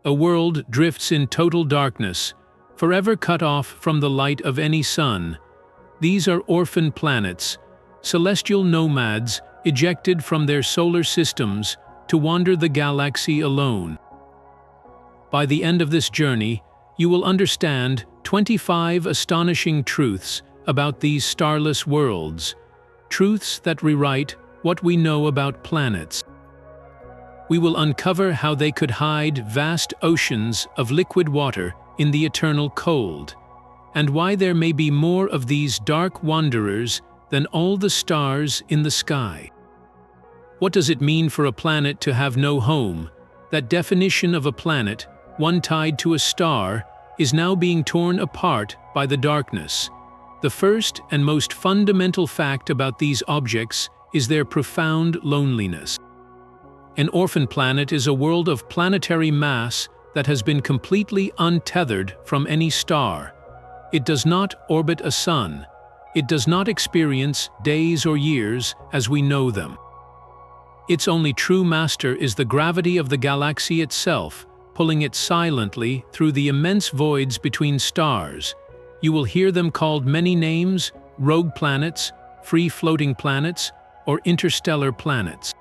a world drifts in total darkness, forever cut off from the light of any sun. These are orphan planets, celestial nomads ejected from their solar systems to wander the galaxy alone. By the end of this journey, you will understand 25 astonishing truths about these starless worlds, truths that rewrite what we know about planets. We will uncover how they could hide vast oceans of liquid water in the eternal cold, and why there may be more of these dark wanderers than all the stars in the sky. What does it mean for a planet to have no home? That definition of a planet, one tied to a star, is now being torn apart by the darkness. The first and most fundamental fact about these objects is their profound loneliness. An orphan planet is a world of planetary mass that has been completely untethered from any star. It does not orbit a sun. It does not experience days or years as we know them. Its only true master is the gravity of the galaxy itself, pulling it silently through the immense voids between stars. You will hear them called many names: rogue planets, free-floating planets, or interstellar planets.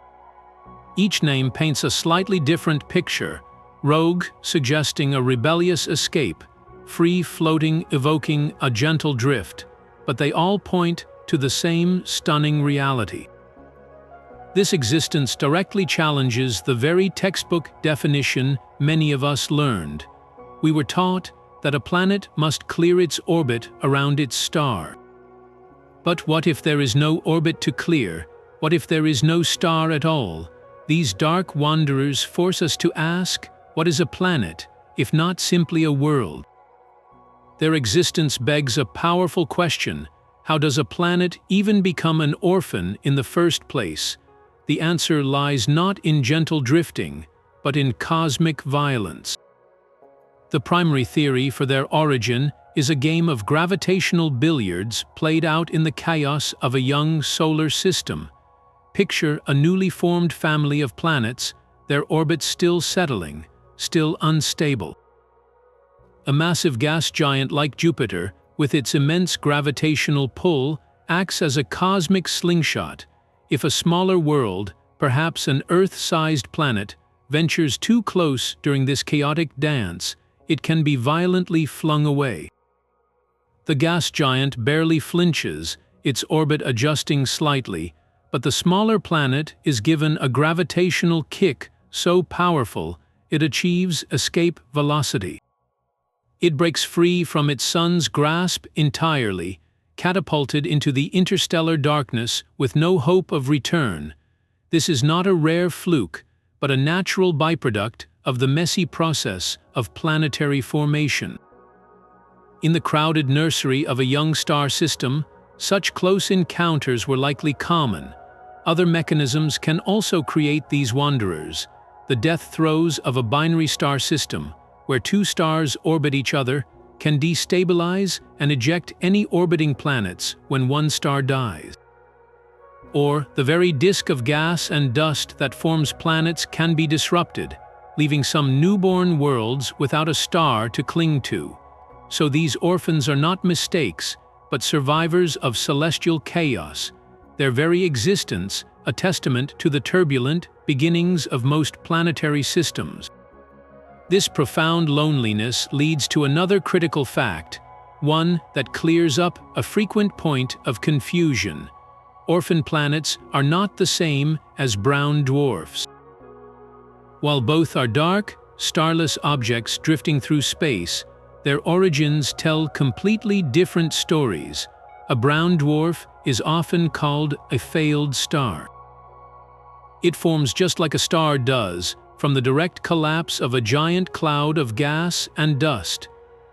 Each name paints a slightly different picture: rogue suggesting a rebellious escape, free-floating evoking a gentle drift, but they all point to the same stunning reality. This existence directly challenges the very textbook definition many of us learned. We were taught that a planet must clear its orbit around its star. But what if there is no orbit to clear? What if there is no star at all? These dark wanderers force us to ask, what is a planet, if not simply a world? Their existence begs a powerful question: how does a planet even become an orphan in the first place? The answer lies not in gentle drifting, but in cosmic violence. The primary theory for their origin is a game of gravitational billiards played out in the chaos of a young solar system. Picture a newly formed family of planets, their orbits still settling, still unstable. A massive gas giant like Jupiter, with its immense gravitational pull, acts as a cosmic slingshot. If a smaller world, perhaps an Earth-sized planet, ventures too close during this chaotic dance, it can be violently flung away. The gas giant barely flinches, its orbit adjusting slightly, but the smaller planet is given a gravitational kick so powerful it achieves escape velocity. It breaks free from its sun's grasp entirely, catapulted into the interstellar darkness with no hope of return. This is not a rare fluke, but a natural byproduct of the messy process of planetary formation. In the crowded nursery of a young star system, such close encounters were likely common. Other mechanisms can also create these wanderers. The death throes of a binary star system, where two stars orbit each other, can destabilize and eject any orbiting planets when one star dies. Or the very disk of gas and dust that forms planets can be disrupted, leaving some newborn worlds without a star to cling to. So these orphans are not mistakes, but survivors of celestial chaos, their very existence a testament to the turbulent beginnings of most planetary systems. This profound loneliness leads to another critical fact, one that clears up a frequent point of confusion. Orphan planets are not the same as brown dwarfs. While both are dark, starless objects drifting through space, their origins tell completely different stories. A brown dwarf is often called a failed star. It forms just like a star does, from the direct collapse of a giant cloud of gas and dust.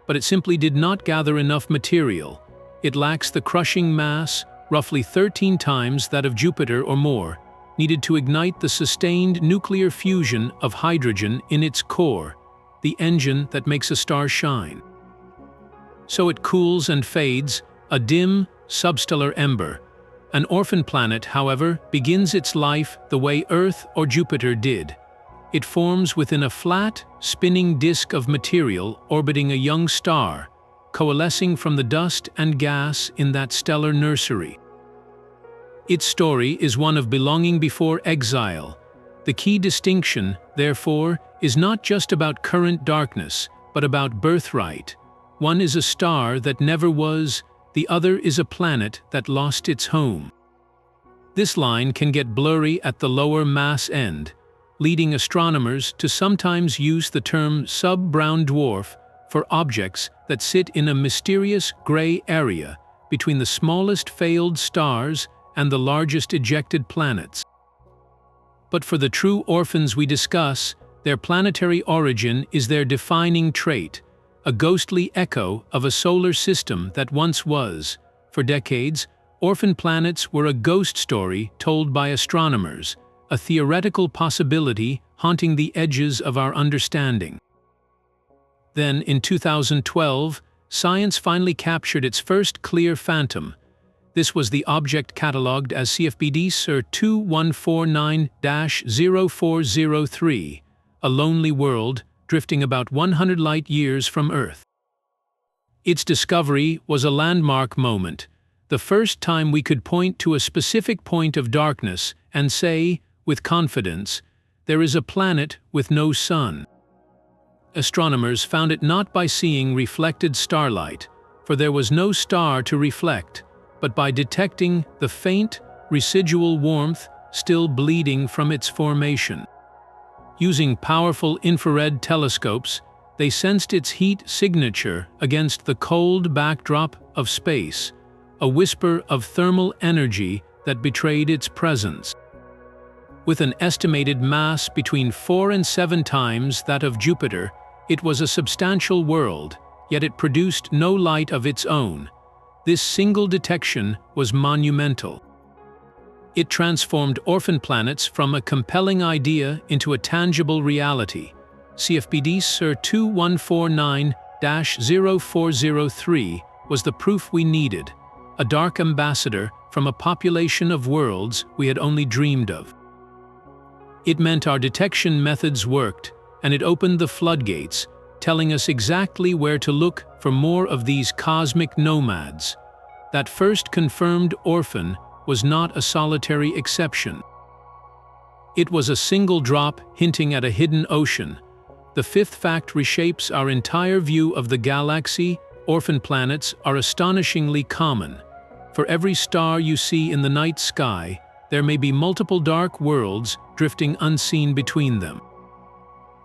But it simply did not gather enough material. It lacks the crushing mass, roughly 13 times that of Jupiter or more, needed to ignite the sustained nuclear fusion of hydrogen in its core, the engine that makes a star shine. So it cools and fades, a dim, substellar ember. An orphan planet, however, begins its life the way Earth or Jupiter did. It forms within a flat, spinning disk of material orbiting a young star, coalescing from the dust and gas in that stellar nursery. Its story is one of belonging before exile. The key distinction, therefore, is not just about current darkness, but about birthright. One is a star that never was, the other is a planet that lost its home. This line can get blurry at the lower mass end, leading astronomers to sometimes use the term sub-brown dwarf for objects that sit in a mysterious gray area between the smallest failed stars and the largest ejected planets. But for the true orphans we discuss, their planetary origin is their defining trait, a ghostly echo of a solar system that once was. For decades, orphan planets were a ghost story told by astronomers, a theoretical possibility haunting the edges of our understanding. Then, in 2012, science finally captured its first clear phantom. This was the object catalogued as CFBD SIR 2149-0403, a lonely world drifting about 100 light-years from Earth. Its discovery was a landmark moment, the first time we could point to a specific point of darkness and say, with confidence, there is a planet with no sun. Astronomers found it not by seeing reflected starlight, for there was no star to reflect, but by detecting the faint, residual warmth still bleeding from its formation. Using powerful infrared telescopes, they sensed its heat signature against the cold backdrop of space, a whisper of thermal energy that betrayed its presence. With an estimated mass between 4 and 7 times that of Jupiter, it was a substantial world, yet it produced no light of its own. This single detection was monumental. It transformed orphan planets from a compelling idea into a tangible reality. CFBD SIR 2149-0403 was the proof we needed, a dark ambassador from a population of worlds we had only dreamed of. It meant our detection methods worked, and it opened the floodgates, telling us exactly where to look for more of these cosmic nomads. That first confirmed orphan was not a solitary exception. It was a single drop hinting at a hidden ocean. The fifth fact reshapes our entire view of the galaxy. Orphan planets are astonishingly common. For every star you see in the night sky, there may be multiple dark worlds drifting unseen between them.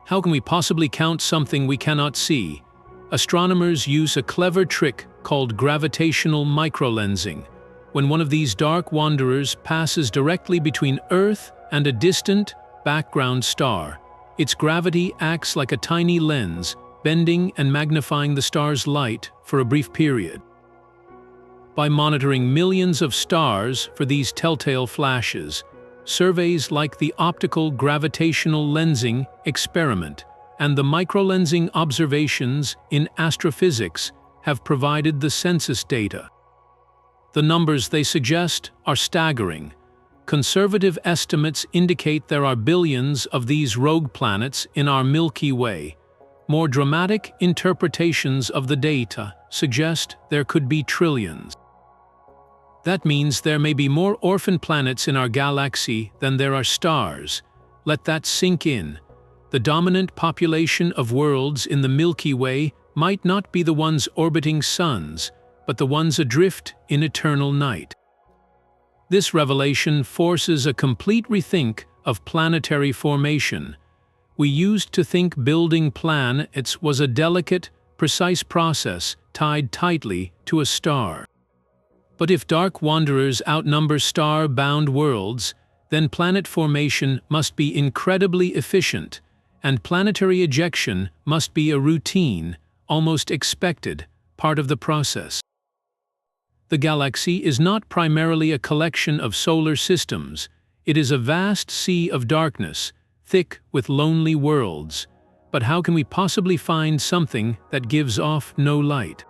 How can we possibly count something we cannot see? Astronomers use a clever trick called gravitational microlensing. When one of these dark wanderers passes directly between Earth and a distant, background star, its gravity acts like a tiny lens, bending and magnifying the star's light for a brief period. By monitoring millions of stars for these telltale flashes, surveys like the optical gravitational lensing experiment and the microlensing observations in astrophysics have provided the census data. The numbers they suggest are staggering. Conservative estimates indicate there are billions of these rogue planets in our Milky Way. More dramatic interpretations of the data suggest there could be trillions. That means there may be more orphan planets in our galaxy than there are stars. Let that sink in. The dominant population of worlds in the Milky Way might not be the ones orbiting suns, but the ones adrift in eternal night. This revelation forces a complete rethink of planetary formation. We used to think building planets was a delicate, precise process tied tightly to a star. But if dark wanderers outnumber star-bound worlds, then planet formation must be incredibly efficient, and planetary ejection must be a routine, almost expected, part of the process. The galaxy is not primarily a collection of solar systems. It is a vast sea of darkness, thick with lonely worlds. But how can we possibly find something that gives off no light?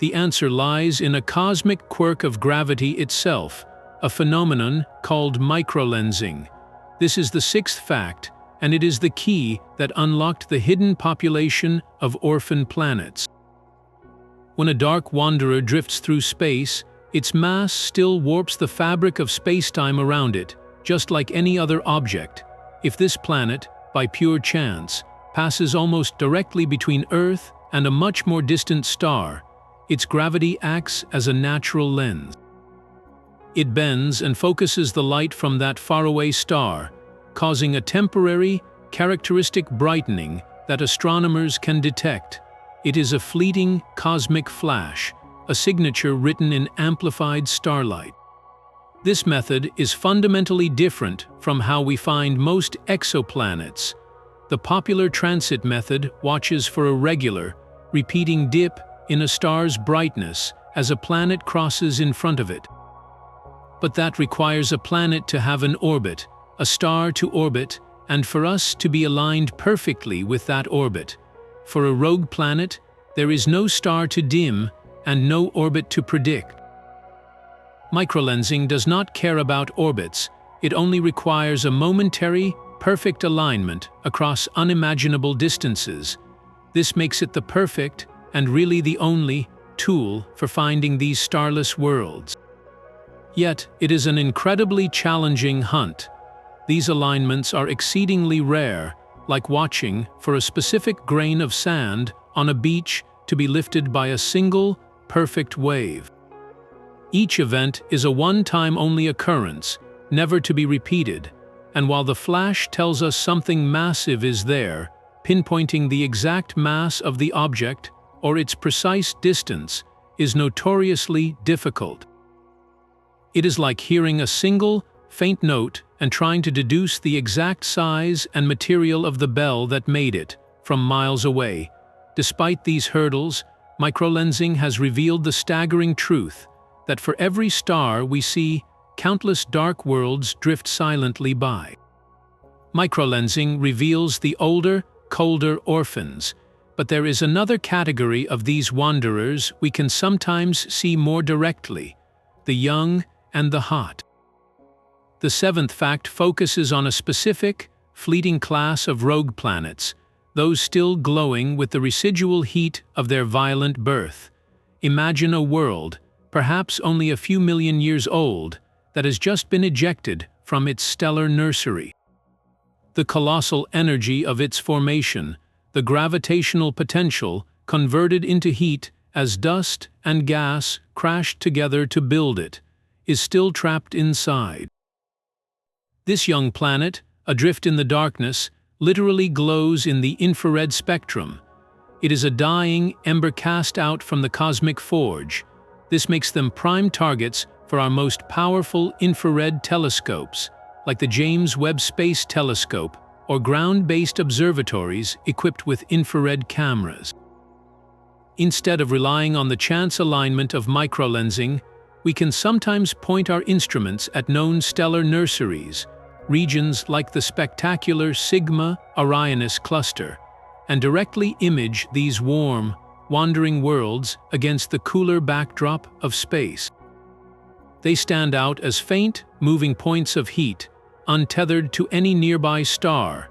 The answer lies in a cosmic quirk of gravity itself, a phenomenon called microlensing. This is the sixth fact, and it is the key that unlocked the hidden population of orphan planets. When a dark wanderer drifts through space, its mass still warps the fabric of spacetime around it, just like any other object. If this planet, by pure chance, passes almost directly between Earth and a much more distant star, its gravity acts as a natural lens. It bends and focuses the light from that faraway star, causing a temporary, characteristic brightening that astronomers can detect. It is a fleeting cosmic flash, a signature written in amplified starlight. This method is fundamentally different from how we find most exoplanets. The popular transit method watches for a regular, repeating dip in a star's brightness as a planet crosses in front of it. But that requires a planet to have an orbit, a star to orbit, and for us to be aligned perfectly with that orbit. For a rogue planet, there is no star to dim and no orbit to predict. Microlensing does not care about orbits, it only requires a momentary, perfect alignment across unimaginable distances. This makes it the perfect, and really the only, tool for finding these starless worlds. Yet, it is an incredibly challenging hunt. These alignments are exceedingly rare, like watching for a specific grain of sand on a beach to be lifted by a single, perfect wave. Each event is a one-time-only occurrence, never to be repeated, and while the flash tells us something massive is there, pinpointing the exact mass of the object or its precise distance is notoriously difficult. It is like hearing a single, faint note and trying to deduce the exact size and material of the bell that made it from miles away. Despite these hurdles, microlensing has revealed the staggering truth that for every star we see, countless dark worlds drift silently by. Microlensing reveals the older, colder orphans, but there is another category of these wanderers we can sometimes see more directly: the young and the hot. The seventh fact focuses on a specific, fleeting class of rogue planets, those still glowing with the residual heat of their violent birth. Imagine a world, perhaps only a few million years old, that has just been ejected from its stellar nursery. The colossal energy of its formation, the gravitational potential converted into heat as dust and gas crashed together to build it, is still trapped inside. This young planet, adrift in the darkness, literally glows in the infrared spectrum. It is a dying ember cast out from the cosmic forge. This makes them prime targets for our most powerful infrared telescopes, like the James Webb Space Telescope or ground-based observatories equipped with infrared cameras. Instead of relying on the chance alignment of microlensing, we can sometimes point our instruments at known stellar nurseries, regions like the spectacular Sigma Orionis cluster, and directly image these warm, wandering worlds against the cooler backdrop of space. They stand out as faint, moving points of heat, untethered to any nearby star.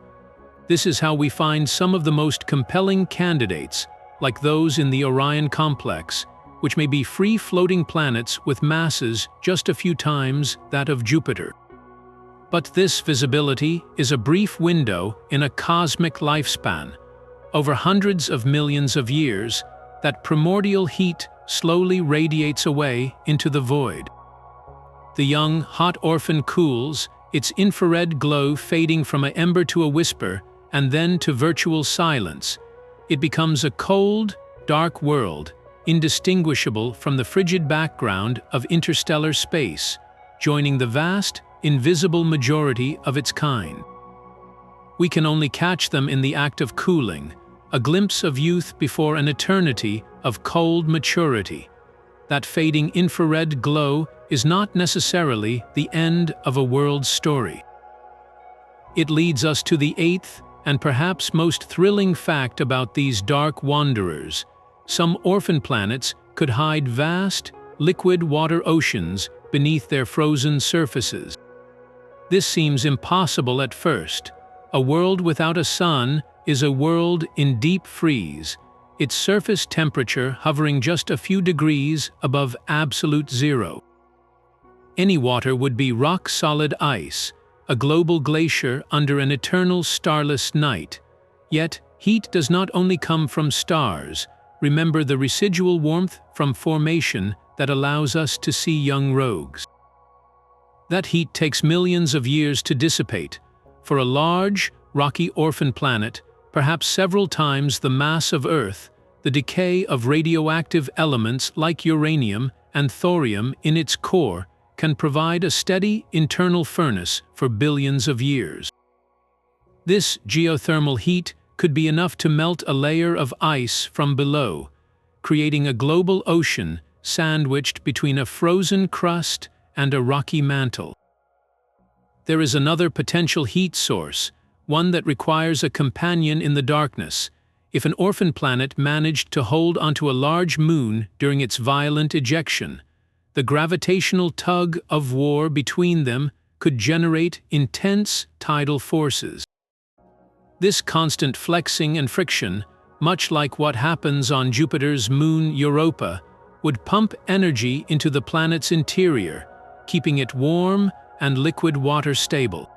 This is how we find some of the most compelling candidates, like those in the Orion complex, which may be free-floating planets with masses just a few times that of Jupiter. But this visibility is a brief window in a cosmic lifespan. Over hundreds of millions of years, that primordial heat slowly radiates away into the void. The young, hot orphan cools, its infrared glow fading from an ember to a whisper and then to virtual silence. It becomes a cold, dark world, indistinguishable from the frigid background of interstellar space, joining the vast, invisible majority of its kind. We can only catch them in the act of cooling, a glimpse of youth before an eternity of cold maturity. That fading infrared glow is not necessarily the end of a world's story. It leads us to the eighth and perhaps most thrilling fact about these dark wanderers. Some orphan planets could hide vast, liquid water oceans beneath their frozen surfaces. This seems impossible at first. A world without a sun is a world in deep freeze, its surface temperature hovering just a few degrees above absolute zero. Any water would be rock-solid ice, a global glacier under an eternal starless night. Yet, heat does not only come from stars. Remember the residual warmth from formation that allows us to see young rogues. That heat takes millions of years to dissipate. For a large, rocky orphan planet, perhaps several times the mass of Earth, the decay of radioactive elements like uranium and thorium in its core can provide a steady internal furnace for billions of years. This geothermal heat could be enough to melt a layer of ice from below, creating a global ocean sandwiched between a frozen crust and a rocky mantle. There is another potential heat source, one that requires a companion in the darkness. If an orphan planet managed to hold onto a large moon during its violent ejection, the gravitational tug of war between them could generate intense tidal forces. This constant flexing and friction, much like what happens on Jupiter's moon Europa, would pump energy into the planet's interior, keeping it warm and liquid water stable.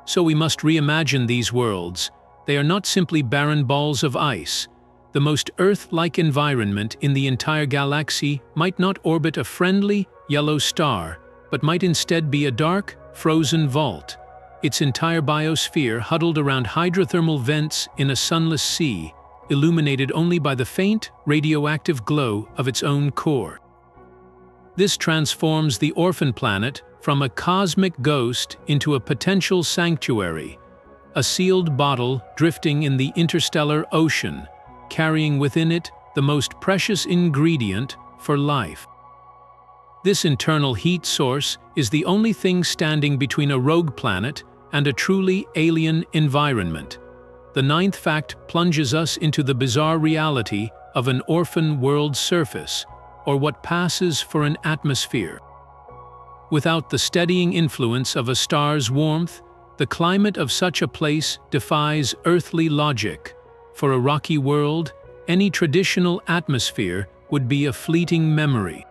So we must reimagine these worlds. They are not simply barren balls of ice. The most Earth-like environment in the entire galaxy might not orbit a friendly, yellow star, but might instead be a dark, frozen vault, its entire biosphere huddled around hydrothermal vents in a sunless sea, illuminated only by the faint, radioactive glow of its own core. This transforms the orphan planet from a cosmic ghost into a potential sanctuary, a sealed bottle drifting in the interstellar ocean, carrying within it the most precious ingredient for life. This internal heat source is the only thing standing between a rogue planet and a truly alien environment. The ninth fact plunges us into the bizarre reality of an orphan world's surface, or what passes for an atmosphere. Without the steadying influence of a star's warmth, the climate of such a place defies earthly logic. For a rocky world, any traditional atmosphere would be a fleeting memory.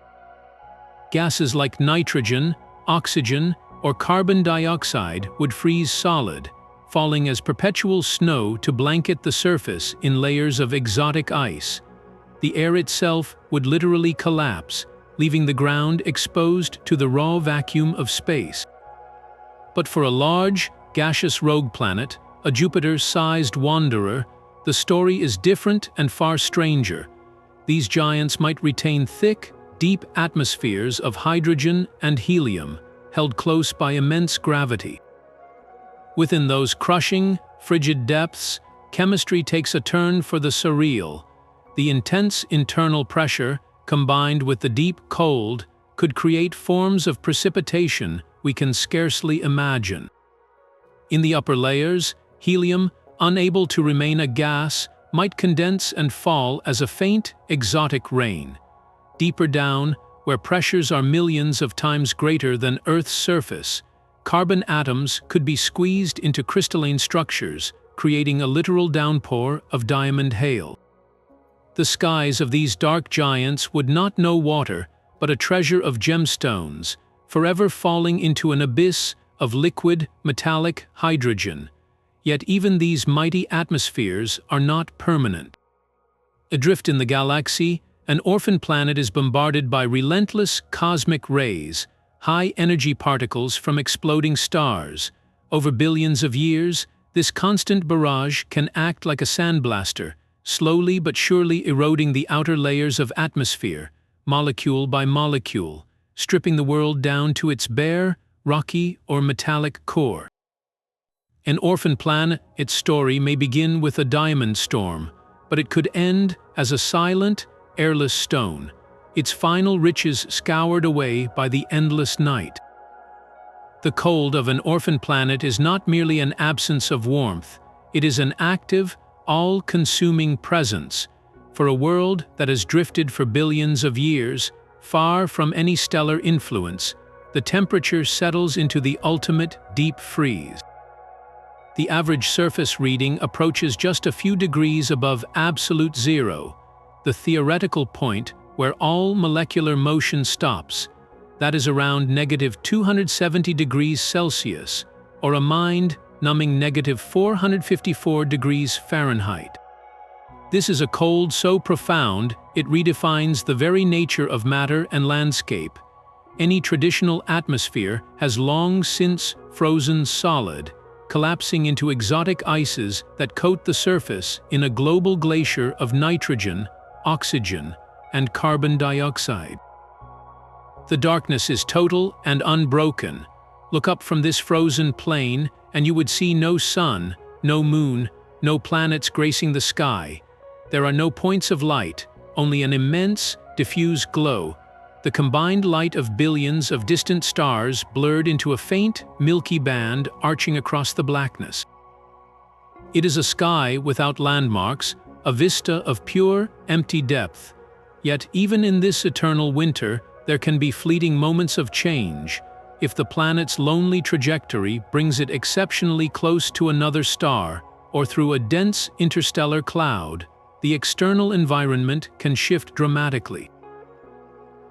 Gases like nitrogen, oxygen, or carbon dioxide would freeze solid, falling as perpetual snow to blanket the surface in layers of exotic ice. The air itself would literally collapse, leaving the ground exposed to the raw vacuum of space. But for a large, gaseous rogue planet, a Jupiter-sized wanderer, the story is different and far stranger. These giants might retain thick, deep atmospheres of hydrogen and helium, held close by immense gravity. Within those crushing, frigid depths, chemistry takes a turn for the surreal. The intense internal pressure, combined with the deep cold, could create forms of precipitation we can scarcely imagine. In the upper layers, helium, unable to remain a gas, might condense and fall as a faint, exotic rain. Deeper down, where pressures are millions of times greater than Earth's surface, carbon atoms could be squeezed into crystalline structures, creating a literal downpour of diamond hail. The skies of these dark giants would not know water, but a treasure of gemstones, forever falling into an abyss of liquid, metallic hydrogen. Yet even these mighty atmospheres are not permanent. Adrift in the galaxy, an orphan planet is bombarded by relentless cosmic rays, high-energy particles from exploding stars. Over billions of years, this constant barrage can act like a sandblaster, slowly but surely eroding the outer layers of atmosphere, molecule by molecule, stripping the world down to its bare, rocky, or metallic core. An orphan planet's story may begin with a diamond storm, but it could end as a silent, airless stone, its final riches scoured away by the endless night. The cold of an orphan planet is not merely an absence of warmth, it is an active, all-consuming presence. For a world that has drifted for billions of years, far from any stellar influence, the temperature settles into the ultimate deep freeze. The average surface reading approaches just a few degrees above absolute zero, the theoretical point where all molecular motion stops. That is around -270 degrees Celsius, or a mind-numbing -454 degrees Fahrenheit. This is a cold so profound it redefines the very nature of matter and landscape. Any traditional atmosphere has long since frozen solid, collapsing into exotic ices that coat the surface in a global glacier of nitrogen, oxygen, and carbon dioxide. The darkness is total and unbroken. Look up from this frozen plain and you would see no sun, no moon, no planets gracing the sky. There are no points of light, only an immense, diffuse glow, the combined light of billions of distant stars blurred into a faint, milky band arching across the blackness. It is a sky without landmarks, a vista of pure, empty depth. Yet even in this eternal winter, there can be fleeting moments of change. If the planet's lonely trajectory brings it exceptionally close to another star, or through a dense interstellar cloud, the external environment can shift dramatically.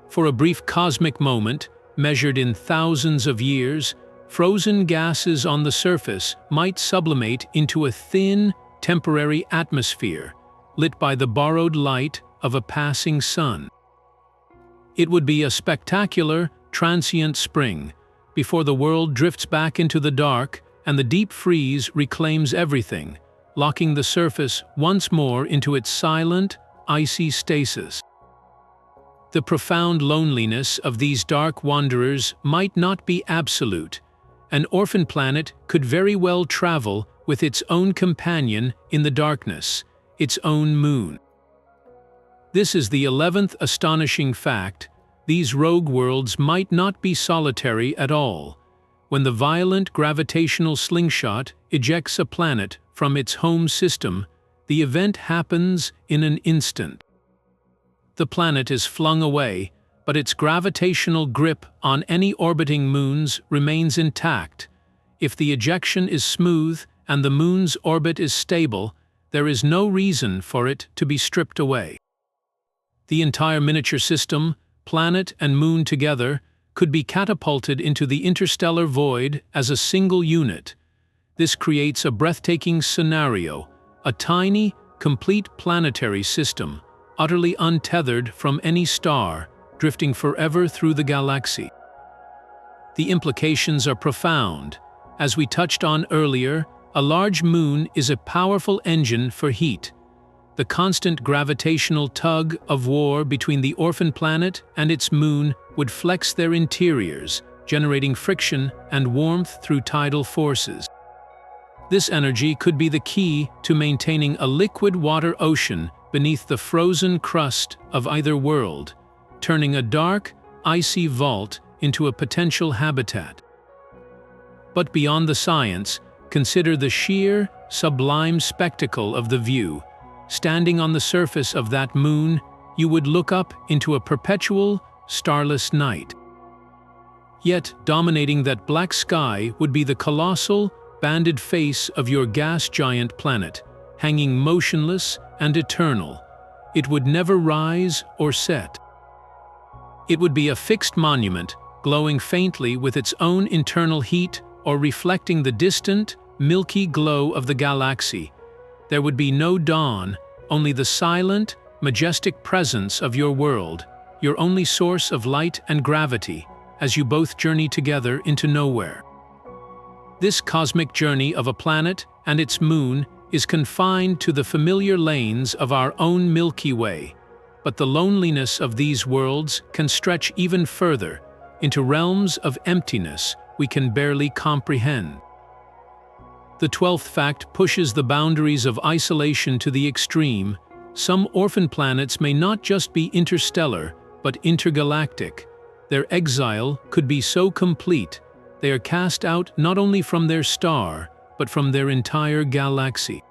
For a brief cosmic moment, measured in thousands of years, frozen gases on the surface might sublimate into a thin, temporary atmosphere, lit by the borrowed light of a passing sun. It would be a spectacular, transient spring, before the world drifts back into the dark and the deep freeze reclaims everything, locking the surface once more into its silent, icy stasis. The profound loneliness of these dark wanderers might not be absolute. An orphan planet could very well travel with its own companion in the darkness, its own moon. This is the 11th astonishing fact: these rogue worlds might not be solitary at all. When the violent gravitational slingshot ejects a planet from its home system, the event happens in an instant. The planet is flung away, but its gravitational grip on any orbiting moons remains intact. If the ejection is smooth and the moon's orbit is stable, there is no reason for it to be stripped away. The entire miniature system, planet and moon together, could be catapulted into the interstellar void as a single unit. This creates a breathtaking scenario, a tiny, complete planetary system, utterly untethered from any star, drifting forever through the galaxy. The implications are profound. As we touched on earlier, a large moon is a powerful engine for heat. The constant gravitational tug of war between the orphan planet and its moon would flex their interiors, generating friction and warmth through tidal forces. This energy could be the key to maintaining a liquid water ocean beneath the frozen crust of either world, turning a dark, icy vault into a potential habitat. But beyond the science, consider the sheer, sublime spectacle of the view. Standing on the surface of that moon, you would look up into a perpetual, starless night. Yet, dominating that black sky would be the colossal, banded face of your gas giant planet, hanging motionless and eternal. It would never rise or set. It would be a fixed monument, glowing faintly with its own internal heat or reflecting the distant, milky glow of the galaxy. There would be no dawn, only the silent, majestic presence of your world, your only source of light and gravity, as you both journey together into nowhere. This cosmic journey of a planet and its moon is confined to the familiar lanes of our own Milky Way, but the loneliness of these worlds can stretch even further, into realms of emptiness we can barely comprehend. The 12th fact pushes the boundaries of isolation to the extreme. Some orphan planets may not just be interstellar, but intergalactic. Their exile could be so complete, they are cast out not only from their star, but from their entire galaxy.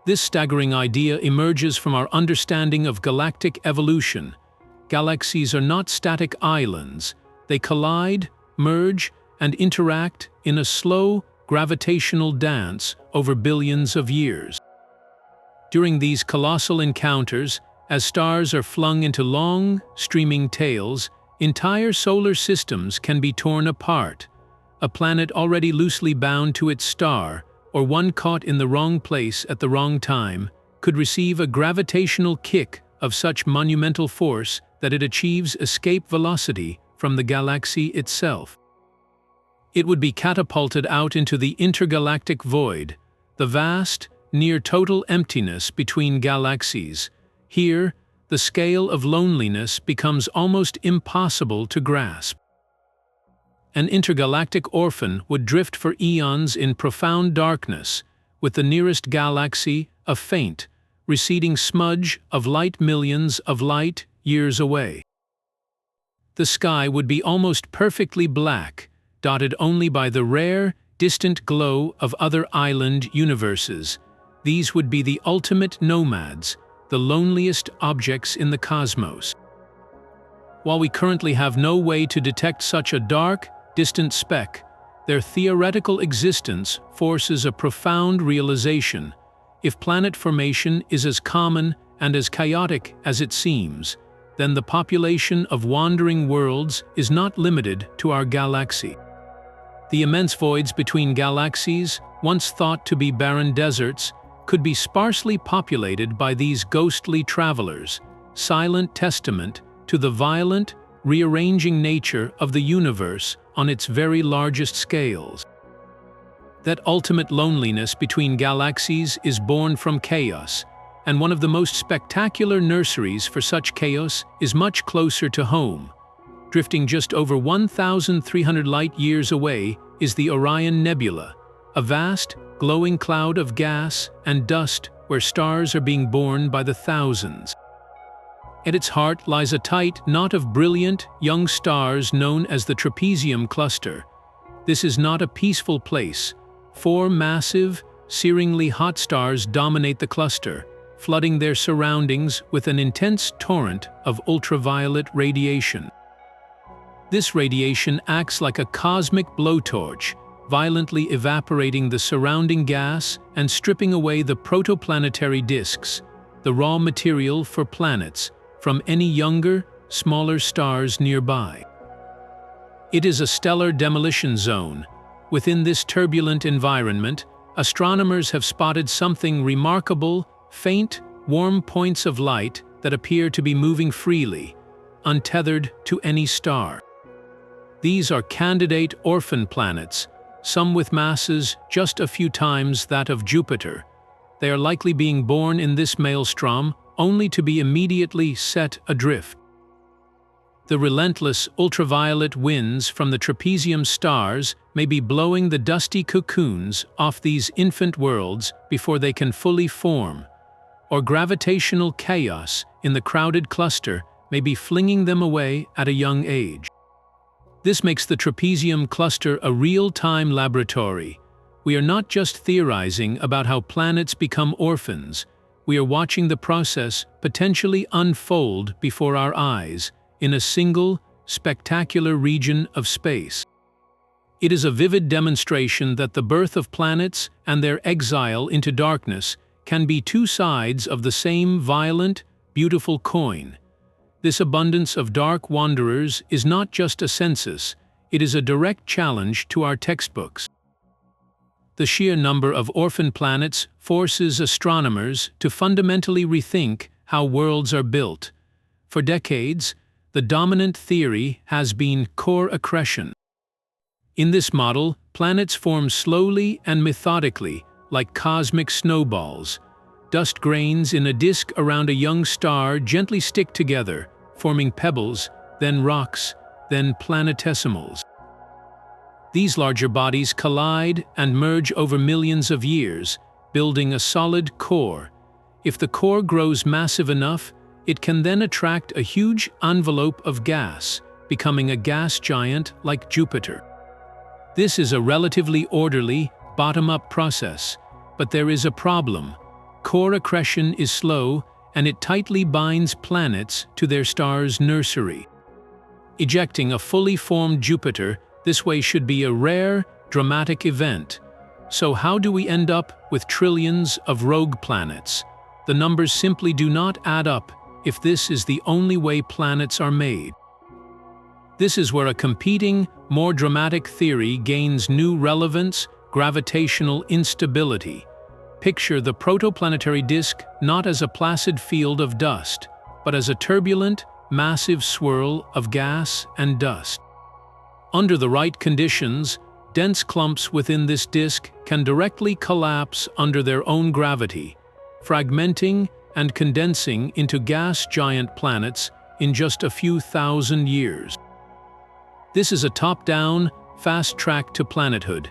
This staggering idea emerges from our understanding of galactic evolution. Galaxies are not static islands. They collide, merge, and interact in a slow, gravitational dance over billions of years. During these colossal encounters, as stars are flung into long, streaming tails, entire solar systems can be torn apart. A planet already loosely bound to its star, or one caught in the wrong place at the wrong time, could receive a gravitational kick of such monumental force that it achieves escape velocity from the galaxy itself. It would be catapulted out into the intergalactic void, the vast, near-total emptiness between galaxies. Here, the scale of loneliness becomes almost impossible to grasp. An intergalactic orphan would drift for eons in profound darkness, with the nearest galaxy a faint, receding smudge of light millions of light years away. The sky would be almost perfectly black, dotted only by the rare, distant glow of other island universes. These would be the ultimate nomads, the loneliest objects in the cosmos. While we currently have no way to detect such a dark, distant speck, their theoretical existence forces a profound realization. If planet formation is as common and as chaotic as it seems, then the population of wandering worlds is not limited to our galaxy. The immense voids between galaxies, once thought to be barren deserts, could be sparsely populated by these ghostly travelers, silent testament to the violent, rearranging nature of the universe on its very largest scales. That ultimate loneliness between galaxies is born from chaos, and one of the most spectacular nurseries for such chaos is much closer to home. Drifting just over 1,300 light-years away is the Orion Nebula, a vast, glowing cloud of gas and dust where stars are being born by the thousands. At its heart lies a tight knot of brilliant, young stars known as the Trapezium Cluster. This is not a peaceful place. 4 massive, searingly hot stars dominate the cluster, flooding their surroundings with an intense torrent of ultraviolet radiation. This radiation acts like a cosmic blowtorch, violently evaporating the surrounding gas and stripping away the protoplanetary disks, the raw material for planets, from any younger, smaller stars nearby. It is a stellar demolition zone. Within this turbulent environment, astronomers have spotted something remarkable: faint, warm points of light that appear to be moving freely, untethered to any star. These are candidate orphan planets, some with masses just a few times that of Jupiter. They are likely being born in this maelstrom, only to be immediately set adrift. The relentless ultraviolet winds from the trapezium stars may be blowing the dusty cocoons off these infant worlds before they can fully form, or gravitational chaos in the crowded cluster may be flinging them away at a young age. This makes the trapezium cluster a real-time laboratory. We are not just theorizing about how planets become orphans. We are watching the process potentially unfold before our eyes in a single, spectacular region of space. It is a vivid demonstration that the birth of planets and their exile into darkness can be two sides of the same violent, beautiful coin. This abundance of dark wanderers is not just a census, it is a direct challenge to our textbooks. The sheer number of orphan planets forces astronomers to fundamentally rethink how worlds are built. For decades, the dominant theory has been core accretion. In this model, planets form slowly and methodically, like cosmic snowballs. Dust grains in a disk around a young star gently stick together, forming pebbles, then rocks, then planetesimals. These larger bodies collide and merge over millions of years, building a solid core. If the core grows massive enough, it can then attract a huge envelope of gas, becoming a gas giant like Jupiter. This is a relatively orderly, bottom-up process, but there is a problem. Core accretion is slow, and it tightly binds planets to their star's nursery. Ejecting a fully formed Jupiter this way should be a rare, dramatic event, So how do we end up with trillions of rogue planets? The numbers simply do not add up if this is the only way planets are made. This is where a competing, more dramatic theory gains new relevance: gravitational instability. Picture the protoplanetary disk not as a placid field of dust, but as a turbulent, massive swirl of gas and dust. Under the right conditions, dense clumps within this disk can directly collapse under their own gravity, fragmenting and condensing into gas giant planets in just a few thousand years. This is a top-down, fast track to planethood.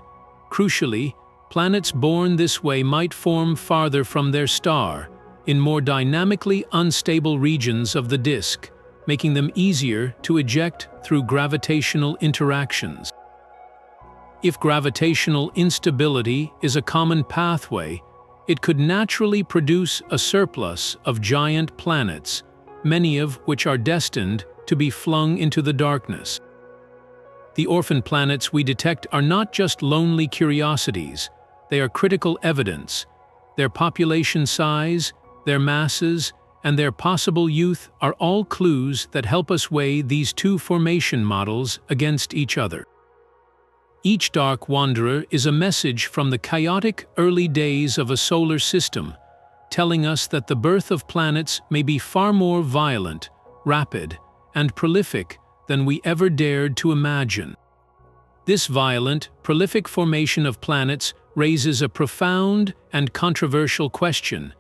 Crucially, planets born this way might form farther from their star, in more dynamically unstable regions of the disk, making them easier to eject through gravitational interactions. If gravitational instability is a common pathway, it could naturally produce a surplus of giant planets, many of which are destined to be flung into the darkness. The orphan planets we detect are not just lonely curiosities, they are critical evidence. Their population size, their masses, and their possible youth are all clues that help us weigh these two formation models against each other. Each dark wanderer is a message from the chaotic early days of a solar system, telling us that the birth of planets may be far more violent, rapid, and prolific than we ever dared to imagine. This violent, prolific formation of planets raises a profound and controversial question.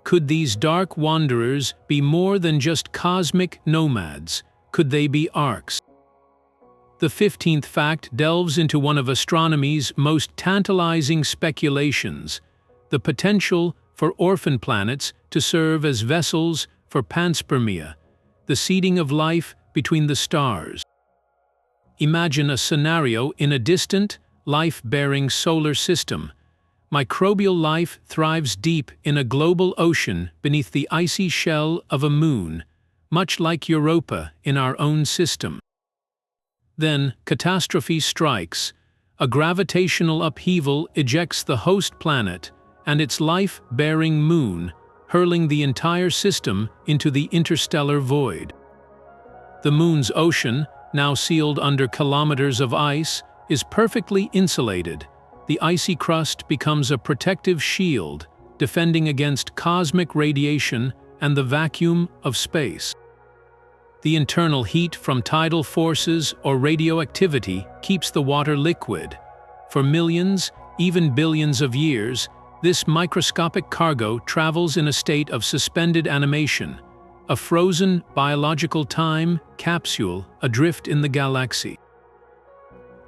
Could these dark wanderers be more than just cosmic nomads? Could they be arcs? The 15th fact delves into one of astronomy's most tantalizing speculations: the potential for orphan planets to serve as vessels for panspermia, the seeding of life between the stars. Imagine a scenario in a distant, life-bearing solar system. Microbial life thrives deep in a global ocean beneath the icy shell of a moon, much like Europa in our own system. Then, catastrophe strikes. A gravitational upheaval ejects the host planet and its life-bearing moon, hurling the entire system into the interstellar void. The moon's ocean, now sealed under kilometers of ice, is perfectly insulated. The icy crust becomes a protective shield, defending against cosmic radiation and the vacuum of space. The internal heat from tidal forces or radioactivity keeps the water liquid. For millions, even billions of years, this microscopic cargo travels in a state of suspended animation, a frozen biological time capsule adrift in the galaxy.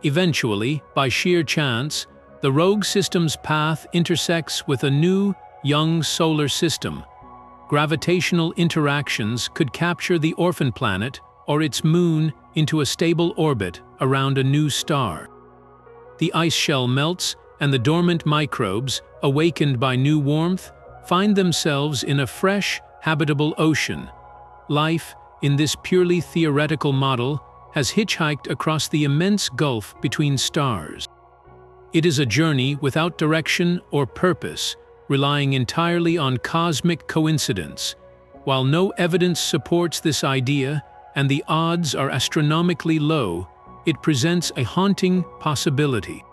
Eventually, by sheer chance, the rogue system's path intersects with a new, young solar system. Gravitational interactions could capture the orphan planet or its moon into a stable orbit around a new star. The ice shell melts, and the dormant microbes, awakened by new warmth, find themselves in a fresh, habitable ocean. Life, in this purely theoretical model, has hitchhiked across the immense gulf between stars. It is a journey without direction or purpose, relying entirely on cosmic coincidence. While no evidence supports this idea, and the odds are astronomically low, it presents a haunting possibility.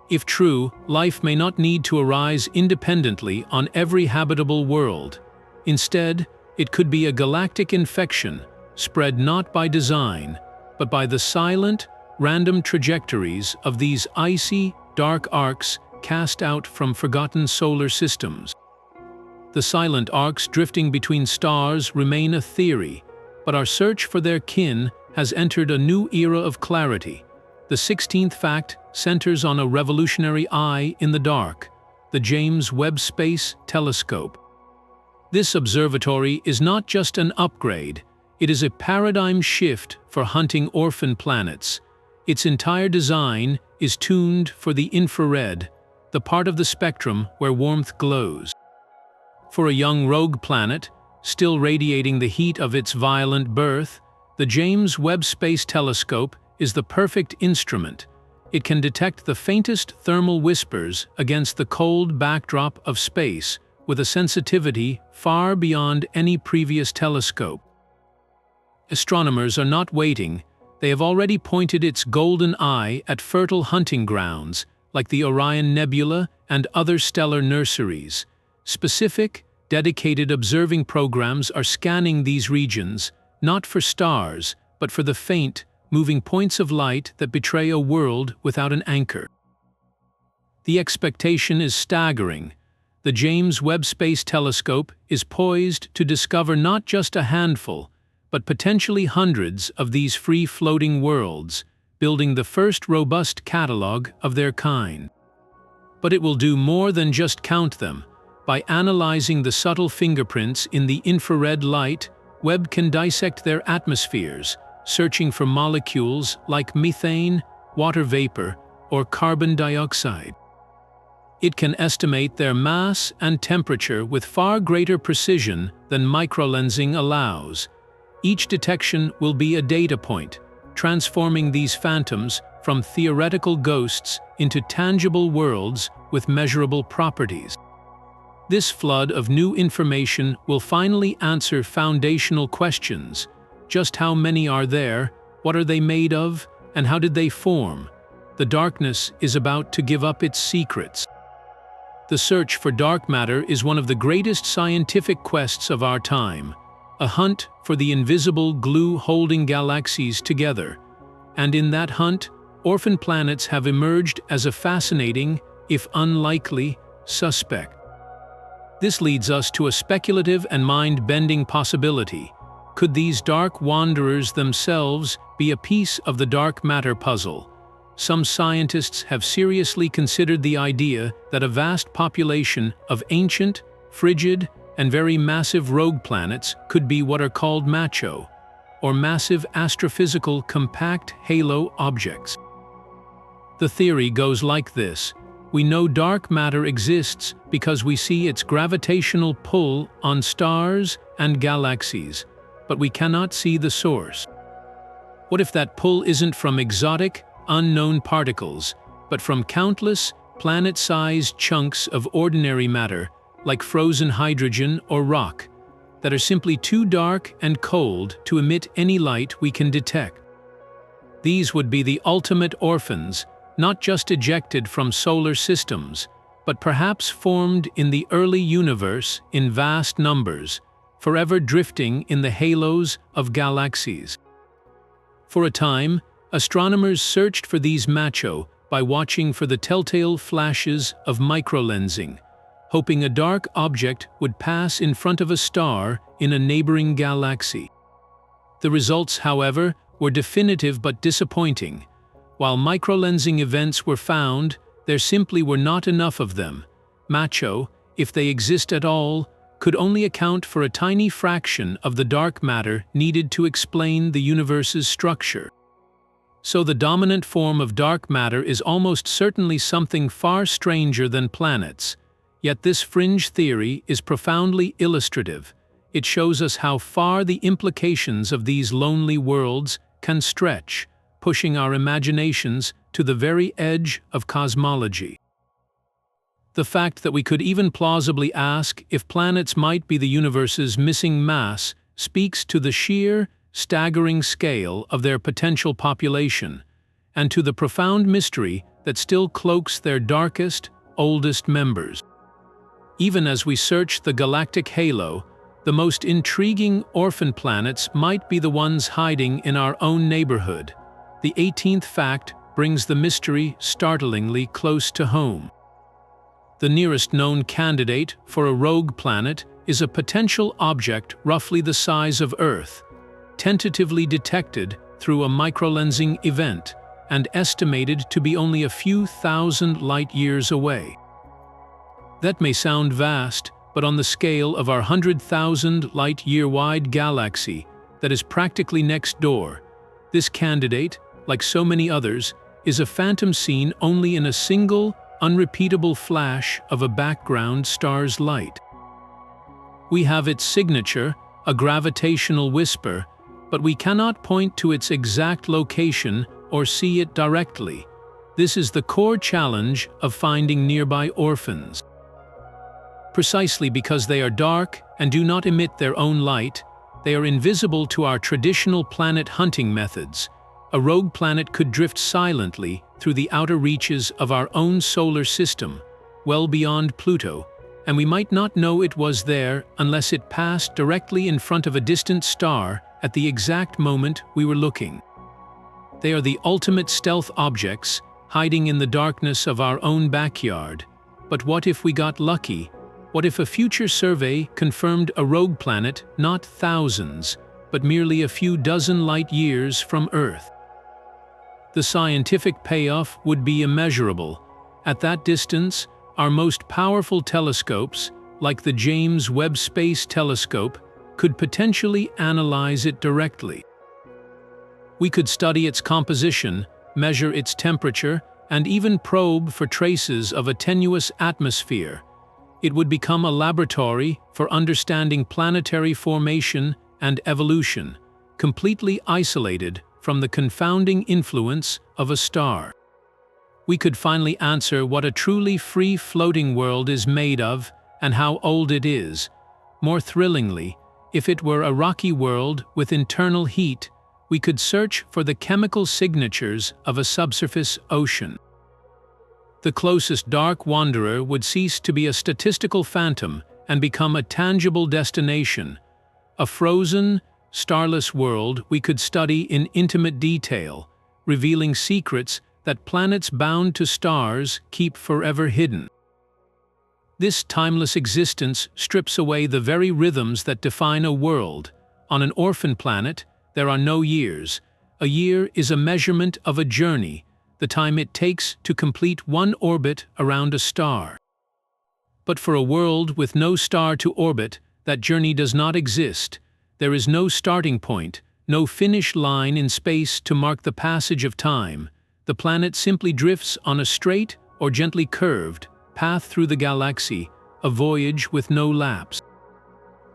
If true, life may not need to arise independently on every habitable world. Instead, it could be a galactic infection, spread not by design, but by the silent, random trajectories of these icy, dark arcs cast out from forgotten solar systems. The silent arcs drifting between stars remain a theory, but our search for their kin has entered a new era of clarity. The 16th fact centers on a revolutionary eye in the dark, the James Webb Space Telescope. This observatory is not just an upgrade, it is a paradigm shift for hunting orphan planets. Its entire design is tuned for the infrared, the part of the spectrum where warmth glows. For a young rogue planet, still radiating the heat of its violent birth, the James Webb Space Telescope is the perfect instrument. it can detect the faintest thermal whispers against the cold backdrop of space with a sensitivity far beyond any previous telescope. Astronomers are not waiting. They have already pointed its golden eye at fertile hunting grounds, like the Orion Nebula and other stellar nurseries. Specific, dedicated observing programs are scanning these regions, not for stars, but for the faint, moving points of light that betray a world without an anchor. The expectation is staggering. The James Webb Space Telescope is poised to discover not just a handful, but potentially hundreds of these free-floating worlds, building the first robust catalog of their kind. But it will do more than just count them. By analyzing the subtle fingerprints in the infrared light, Webb can dissect their atmospheres, searching for molecules like methane, water vapor, or carbon dioxide. It can estimate their mass and temperature with far greater precision than microlensing allows. Each detection will be a data point, transforming these phantoms from theoretical ghosts into tangible worlds with measurable properties. This flood of new information will finally answer foundational questions. Just how many are there? What are they made of? And how did they form? The darkness is about to give up its secrets. The search for dark matter is one of the greatest scientific quests of our time, a hunt for the invisible glue holding galaxies together. And in that hunt, orphan planets have emerged as a fascinating, if unlikely, suspect. This leads us to a speculative and mind-bending possibility. Could these dark wanderers themselves be a piece of the dark matter puzzle? Some scientists have seriously considered the idea that a vast population of ancient, frigid, and very massive rogue planets could be what are called macho, or massive astrophysical compact halo objects. The theory goes like this. We know dark matter exists because we see its gravitational pull on stars and galaxies, but we cannot see the source. What if that pull isn't from exotic, unknown particles, but from countless, planet-sized chunks of ordinary matter, like frozen hydrogen or rock, that are simply too dark and cold to emit any light we can detect? These would be the ultimate orphans, not just ejected from solar systems, but perhaps formed in the early universe in vast numbers, forever drifting in the halos of galaxies. For a time, astronomers searched for these macho by watching for the telltale flashes of microlensing, hoping a dark object would pass in front of a star in a neighboring galaxy. The results, however, were definitive but disappointing. While microlensing events were found, there simply were not enough of them. Macho, if they exist at all, could only account for a tiny fraction of the dark matter needed to explain the universe's structure. So the dominant form of dark matter is almost certainly something far stranger than planets. Yet this fringe theory is profoundly illustrative. It shows us how far the implications of these lonely worlds can stretch, pushing our imaginations to the very edge of cosmology. The fact that we could even plausibly ask if planets might be the universe's missing mass speaks to the sheer, staggering scale of their potential population, and to the profound mystery that still cloaks their darkest, oldest members. Even as we search the galactic halo, the most intriguing orphan planets might be the ones hiding in our own neighborhood. The 18th fact brings the mystery startlingly close to home. The nearest known candidate for a rogue planet is a potential object roughly the size of Earth, tentatively detected through a microlensing event and estimated to be only a few thousand light-years away. That may sound vast, but on the scale of our 100,000 light-year-wide galaxy that is practically next door, this candidate, like so many others, is a phantom seen only in a single, unrepeatable flash of a background star's light. We have its signature, a gravitational whisper, but we cannot point to its exact location or see it directly. This is the core challenge of finding nearby orphans. Precisely because they are dark and do not emit their own light, they are invisible to our traditional planet hunting methods. A rogue planet could drift silently through the outer reaches of our own solar system, well beyond Pluto, and we might not know it was there unless it passed directly in front of a distant star at the exact moment we were looking. They are the ultimate stealth objects, hiding in the darkness of our own backyard. But what if we got lucky? What if a future survey confirmed a rogue planet not thousands, but merely a few dozen light years from Earth? The scientific payoff would be immeasurable. At that distance, our most powerful telescopes, like the James Webb Space Telescope, could potentially analyze it directly. We could study its composition, measure its temperature, and even probe for traces of a tenuous atmosphere. It would become a laboratory for understanding planetary formation and evolution, completely isolated from the confounding influence of a star. We could finally answer what a truly free-floating world is made of and how old it is. More thrillingly, if it were a rocky world with internal heat, we could search for the chemical signatures of a subsurface ocean. The closest dark wanderer would cease to be a statistical phantom and become a tangible destination. A frozen, starless world we could study in intimate detail, revealing secrets that planets bound to stars keep forever hidden. This timeless existence strips away the very rhythms that define a world. On an orphan planet, there are no years. A year is a measurement of a journey, the time it takes to complete one orbit around a star. But for a world with no star to orbit, that journey does not exist. There is no starting point, no finish line in space to mark the passage of time. The planet simply drifts on a straight or gently curved path through the galaxy, a voyage with no lapse.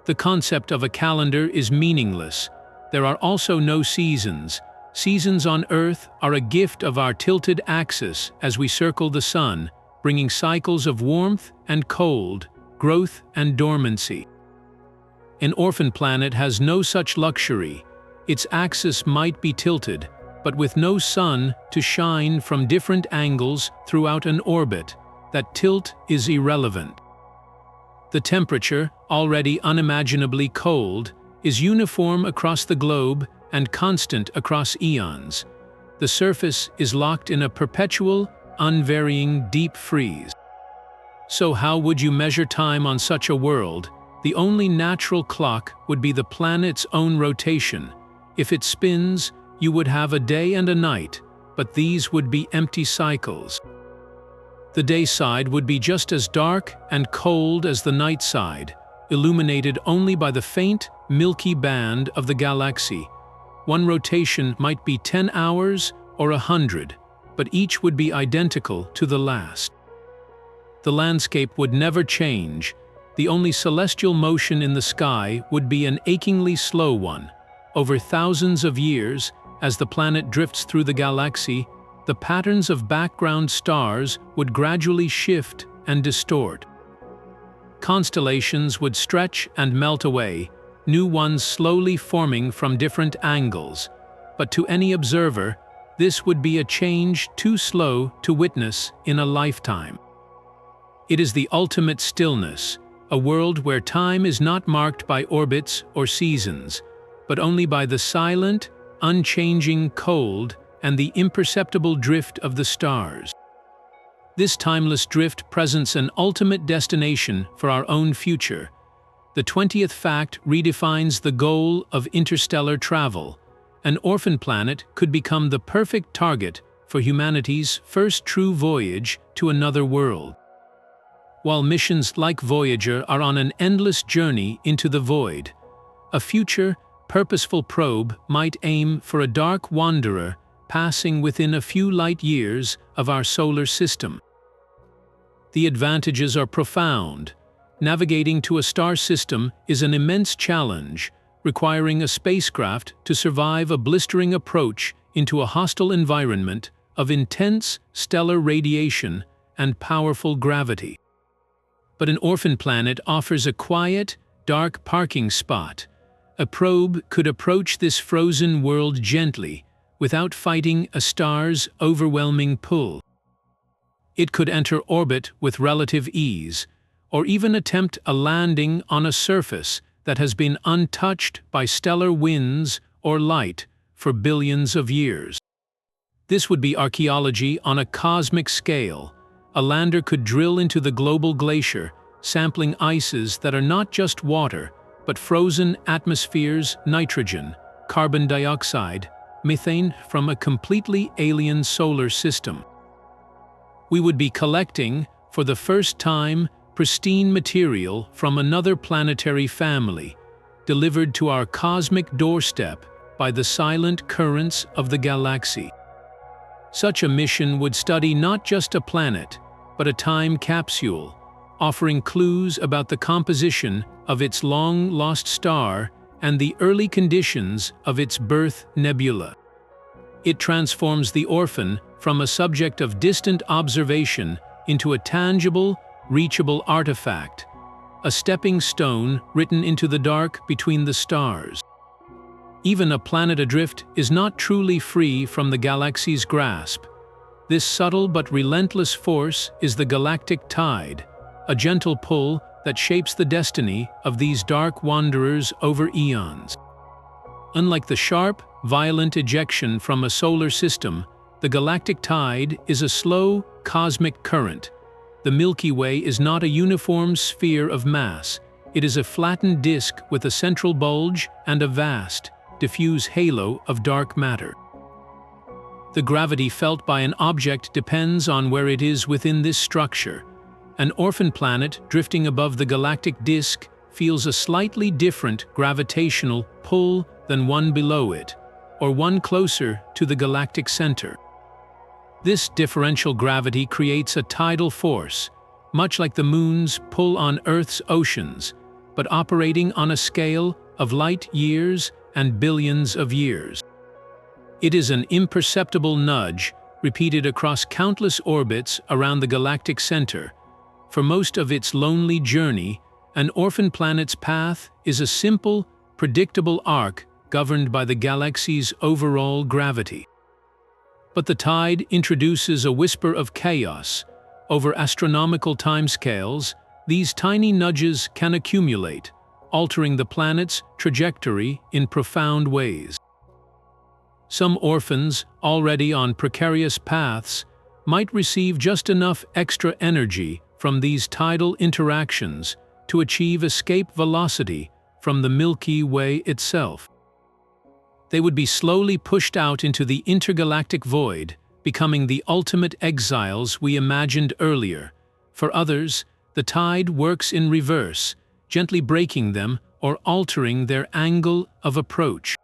The concept of a calendar is meaningless. There are also no seasons. Seasons on Earth are a gift of our tilted axis as we circle the sun, bringing cycles of warmth and cold, growth and dormancy. An orphan planet has no such luxury. Its axis might be tilted, but with no sun to shine from different angles throughout an orbit, that tilt is irrelevant. The temperature, already unimaginably cold, is uniform across the globe and constant across eons. The surface is locked in a perpetual, unvarying deep freeze. So how would you measure time on such a world? The only natural clock would be the planet's own rotation. If it spins, you would have a day and a night, but these would be empty cycles. The day side would be just as dark and cold as the night side, illuminated only by the faint, milky band of the galaxy. One rotation might be 10 hours or 100, but each would be identical to the last. The landscape would never change. The only celestial motion in the sky would be an achingly slow one. Over thousands of years, as the planet drifts through the galaxy, the patterns of background stars would gradually shift and distort. Constellations would stretch and melt away, new ones slowly forming from different angles. But to any observer, this would be a change too slow to witness in a lifetime. It is the ultimate stillness, a world where time is not marked by orbits or seasons, but only by the silent, unchanging cold and the imperceptible drift of the stars. This timeless drift presents an ultimate destination for our own future. The 20th fact redefines the goal of interstellar travel. An orphan planet could become the perfect target for humanity's first true voyage to another world. While missions like Voyager are on an endless journey into the void, a future, purposeful probe might aim for a dark wanderer passing within a few light years of our solar system. The advantages are profound. Navigating to a star system is an immense challenge, requiring a spacecraft to survive a blistering approach into a hostile environment of intense stellar radiation and powerful gravity. But an orphan planet offers a quiet, dark parking spot. A probe could approach this frozen world gently, without fighting a star's overwhelming pull. It could enter orbit with relative ease, or even attempt a landing on a surface that has been untouched by stellar winds or light for billions of years. This would be archaeology on a cosmic scale. A lander could drill into the global glacier, sampling ices that are not just water, but frozen atmospheres, nitrogen, carbon dioxide, methane from a completely alien solar system. We would be collecting, for the first time, pristine material from another planetary family, delivered to our cosmic doorstep by the silent currents of the galaxy. Such a mission would study not just a planet, but a time capsule, offering clues about the composition of its long-lost star and the early conditions of its birth nebula. It transforms the Orphan from a subject of distant observation into a tangible, reachable artifact, a stepping stone written into the dark between the stars. Even a planet adrift is not truly free from the galaxy's grasp. This subtle but relentless force is the galactic tide, a gentle pull that shapes the destiny of these dark wanderers over eons. Unlike the sharp, violent ejection from a solar system, the galactic tide is a slow, cosmic current. The Milky Way is not a uniform sphere of mass. It is a flattened disk with a central bulge and a vast, diffuse halo of dark matter. The gravity felt by an object depends on where it is within this structure. An orphan planet drifting above the galactic disk feels a slightly different gravitational pull than one below it, or one closer to the galactic center. This differential gravity creates a tidal force, much like the Moon's pull on Earth's oceans, but operating on a scale of light years and billions of years. It is an imperceptible nudge, repeated across countless orbits around the galactic center. For most of its lonely journey, an orphan planet's path is a simple, predictable arc governed by the galaxy's overall gravity. But the tide introduces a whisper of chaos. Over astronomical timescales, these tiny nudges can accumulate, altering the planet's trajectory in profound ways. Some orphans, already on precarious paths, might receive just enough extra energy from these tidal interactions to achieve escape velocity from the Milky Way itself. They would be slowly pushed out into the intergalactic void, becoming the ultimate exiles we imagined earlier. For others, the tide works in reverse, gently braking them or altering their angle of approach.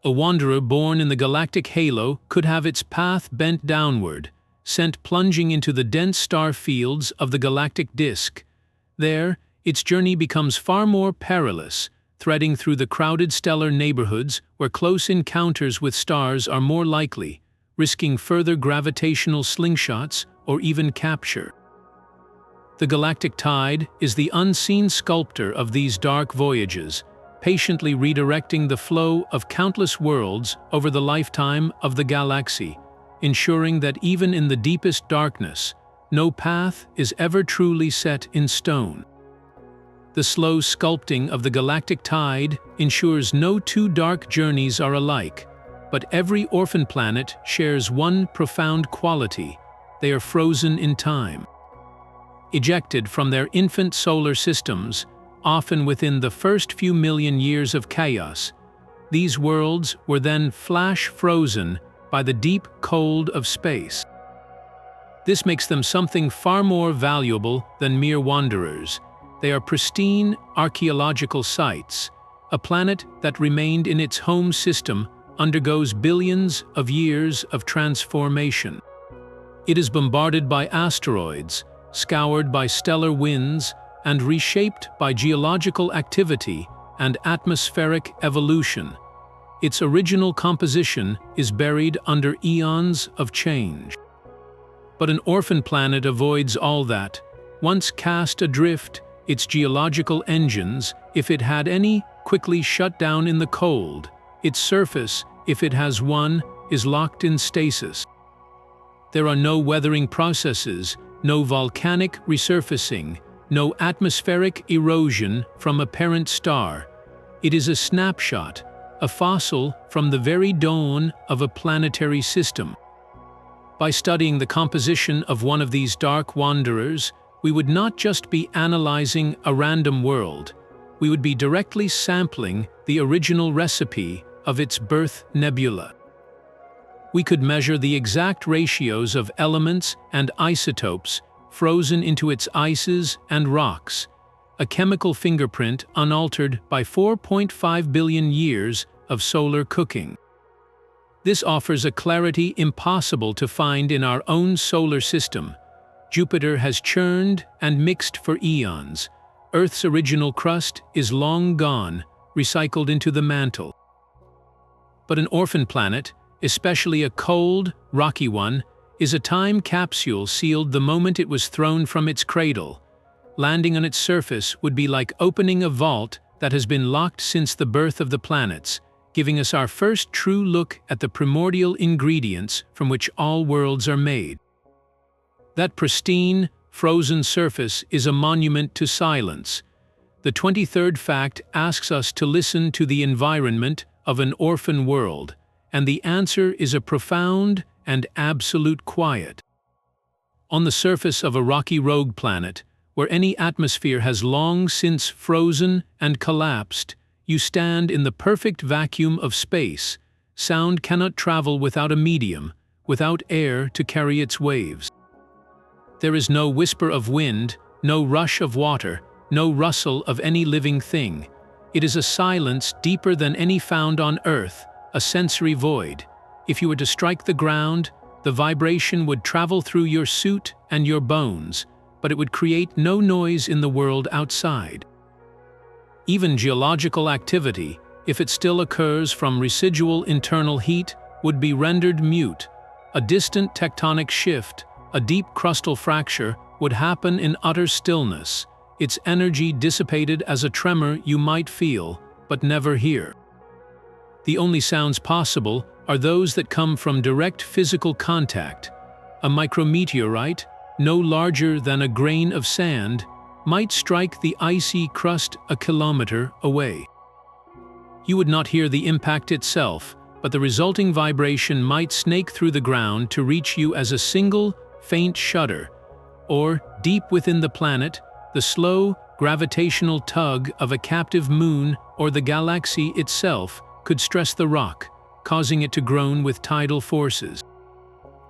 A wanderer born in the galactic halo could have its path bent downward, sent plunging into the dense star fields of the galactic disk. There, its journey becomes far more perilous, threading through the crowded stellar neighborhoods where close encounters with stars are more likely, risking further gravitational slingshots or even capture. The galactic tide is the unseen sculptor of these dark voyages, patiently redirecting the flow of countless worlds over the lifetime of the galaxy, ensuring that even in the deepest darkness, no path is ever truly set in stone. The slow sculpting of the galactic tide ensures no two dark journeys are alike, but every orphan planet shares one profound quality: they are frozen in time. Ejected from their infant solar systems, often within the first few million years of chaos, these worlds were then flash-frozen by the deep cold of space. This makes them something far more valuable than mere wanderers. They are pristine archaeological sites. A planet that remained in its home system undergoes billions of years of transformation. It is bombarded by asteroids, scoured by stellar winds, and reshaped by geological activity and atmospheric evolution. its original composition is buried under eons of change. But an orphan planet avoids all that. Once cast adrift, its geological engines, if it had any, quickly shut down in the cold. Its surface, if it has one, is locked in stasis. There are no weathering processes, no volcanic resurfacing, no atmospheric erosion from a parent star. It is a snapshot, a fossil from the very dawn of a planetary system. By studying the composition of one of these dark wanderers, we would not just be analyzing a random world, we would be directly sampling the original recipe of its birth nebula. We could measure the exact ratios of elements and isotopes frozen into its ices and rocks, a chemical fingerprint unaltered by 4.5 billion years of solar cooking. This offers a clarity impossible to find in our own solar system. Jupiter has churned and mixed for eons. Earth's original crust is long gone, recycled into the mantle. But an orphan planet, especially a cold, rocky one, is a time capsule sealed the moment it was thrown from its cradle. Landing on its surface would be like opening a vault that has been locked since the birth of the planets, giving us our first true look at the primordial ingredients from which all worlds are made. That pristine, frozen surface is a monument to silence. The 23rd fact asks us to listen to the environment of an orphan world, and the answer is a profound and absolute quiet. On the surface of a rocky rogue planet, where any atmosphere has long since frozen and collapsed, you stand in the perfect vacuum of space. Sound cannot travel without a medium, without air to carry its waves. There is no whisper of wind, no rush of water, no rustle of any living thing. It is a silence deeper than any found on Earth, a sensory void. If you were to strike the ground, the vibration would travel through your suit and your bones, but it would create no noise in the world outside. Even geological activity, if it still occurs from residual internal heat, would be rendered mute. A distant tectonic shift, a deep crustal fracture, would happen in utter stillness, its energy dissipated as a tremor you might feel, but never hear. The only sounds possible are those that come from direct physical contact. A micrometeorite, no larger than a grain of sand, might strike the icy crust a kilometer away. You would not hear the impact itself, but the resulting vibration might snake through the ground to reach you as a single, faint shudder, or, deep within the planet, the slow, gravitational tug of a captive moon or the galaxy itself could stress the rock, causing it to groan with tidal forces.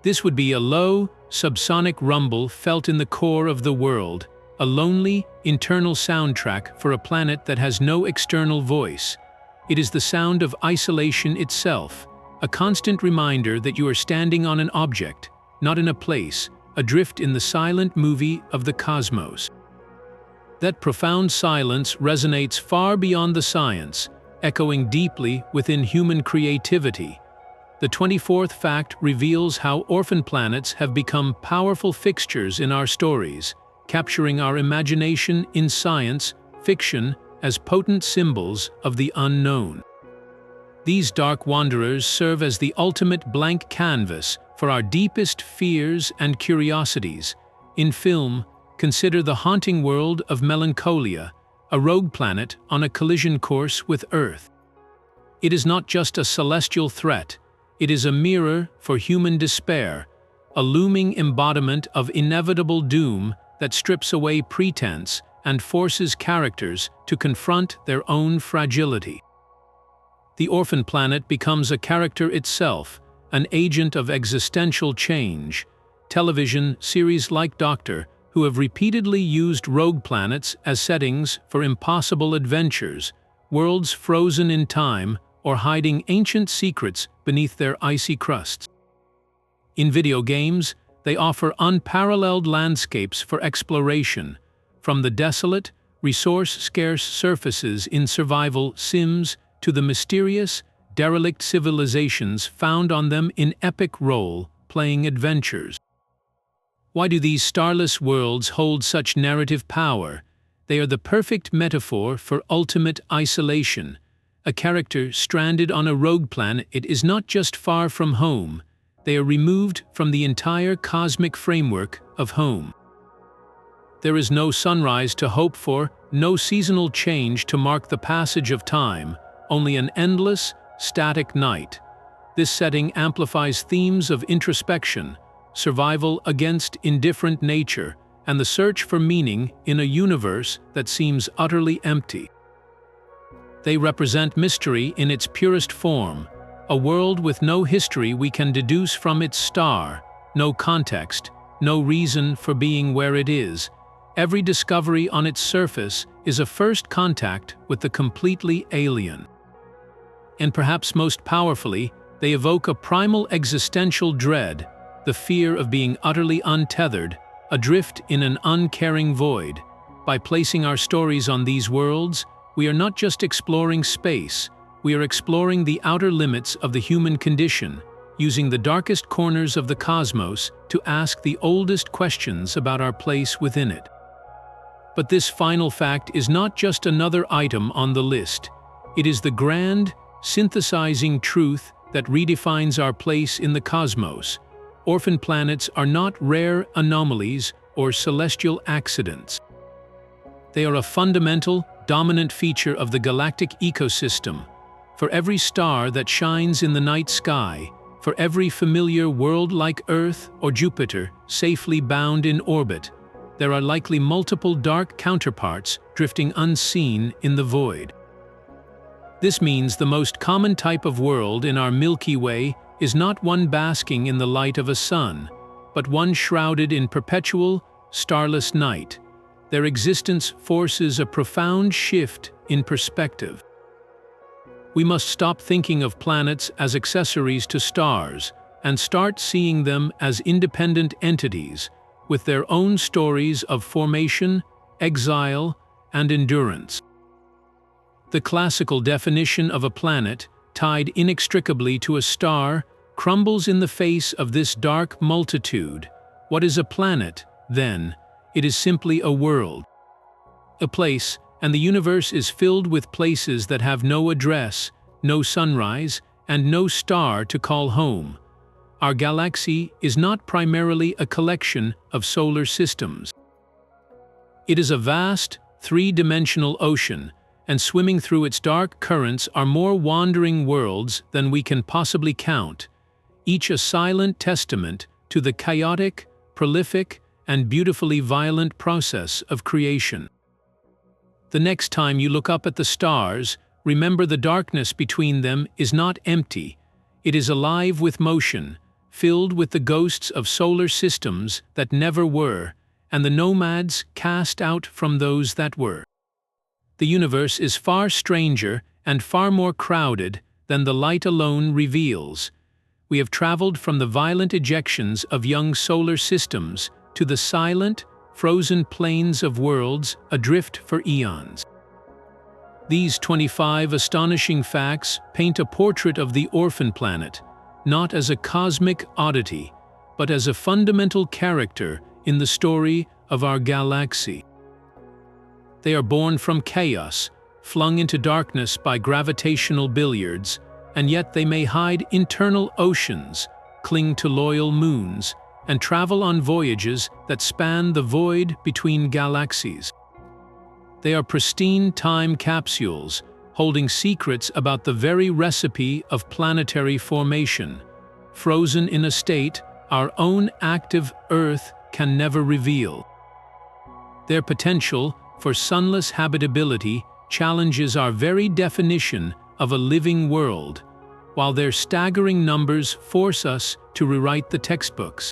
This would be a low, subsonic rumble felt in the core of the world, a lonely, internal soundtrack for a planet that has no external voice. It is the sound of isolation itself, a constant reminder that you are standing on an object, not in a place, adrift in the silent movie of the cosmos. That profound silence resonates far beyond the science, echoing deeply within human creativity. The 24th fact reveals how orphan planets have become powerful fixtures in our stories, capturing our imagination in science fiction as potent symbols of the unknown. These dark wanderers serve as the ultimate blank canvas for our deepest fears and curiosities. In film, consider the haunting world of Melancholia, a rogue planet on a collision course with Earth. It is not just a celestial threat, it is a mirror for human despair, a looming embodiment of inevitable doom that strips away pretense and forces characters to confront their own fragility. The orphan planet becomes a character itself, an agent of existential change. Television series like Doctor, who have repeatedly used rogue planets as settings for impossible adventures, worlds frozen in time or hiding ancient secrets beneath their icy crusts. In video games, they offer unparalleled landscapes for exploration, from the desolate, resource-scarce surfaces in survival sims to the mysterious, derelict civilizations found on them in epic role-playing adventures. Why do these starless worlds hold such narrative power? They are the perfect metaphor for ultimate isolation. A character stranded on a rogue planet is not just far from home, they are removed from the entire cosmic framework of home. There is no sunrise to hope for, no seasonal change to mark the passage of time, only an endless, static night. This setting amplifies themes of introspection, survival against indifferent nature, and the search for meaning in a universe that seems utterly empty. They represent mystery in its purest form, a world with no history we can deduce from its star, no context, no reason for being where it is. Every discovery on its surface is a first contact with the completely alien. And perhaps most powerfully, they evoke a primal existential dread, the fear of being utterly untethered, adrift in an uncaring void. By placing our stories on these worlds, we are not just exploring space, we are exploring the outer limits of the human condition, using the darkest corners of the cosmos to ask the oldest questions about our place within it. But this final fact is not just another item on the list. It is the grand, synthesizing truth that redefines our place in the cosmos. Orphan planets are not rare anomalies or celestial accidents. They are a fundamental, dominant feature of the galactic ecosystem. For every star that shines in the night sky, for every familiar world like Earth or Jupiter safely bound in orbit, there are likely multiple dark counterparts drifting unseen in the void. This means the most common type of world in our Milky Way is not one basking in the light of a sun, but one shrouded in perpetual, starless night. Their existence forces a profound shift in perspective. We must stop thinking of planets as accessories to stars and start seeing them as independent entities with their own stories of formation, exile, and endurance. The classical definition of a planet, tied inextricably to a star, crumbles in the face of this dark multitude. What is a planet, then? It is simply a world. A place, and the universe is filled with places that have no address, no sunrise, and no star to call home. Our galaxy is not primarily a collection of solar systems. It is a vast, three-dimensional ocean, and swimming through its dark currents are more wandering worlds than we can possibly count, each a silent testament to the chaotic, prolific, and beautifully violent process of creation. The next time you look up at the stars, remember the darkness between them is not empty. It is alive with motion, filled with the ghosts of solar systems that never were, and the nomads cast out from those that were. The universe is far stranger and far more crowded than the light alone reveals. We have traveled from the violent ejections of young solar systems to the silent, frozen plains of worlds adrift for eons. These 25 astonishing facts paint a portrait of the Orphan planet, not as a cosmic oddity, but as a fundamental character in the story of our galaxy. They are born from chaos, flung into darkness by gravitational billiards, and yet they may hide internal oceans, cling to loyal moons, and travel on voyages that span the void between galaxies. They are pristine time capsules, holding secrets about the very recipe of planetary formation, frozen in a state our own active Earth can never reveal. Their potential for sunless habitability challenges our very definition of a living world, while their staggering numbers force us to rewrite the textbooks.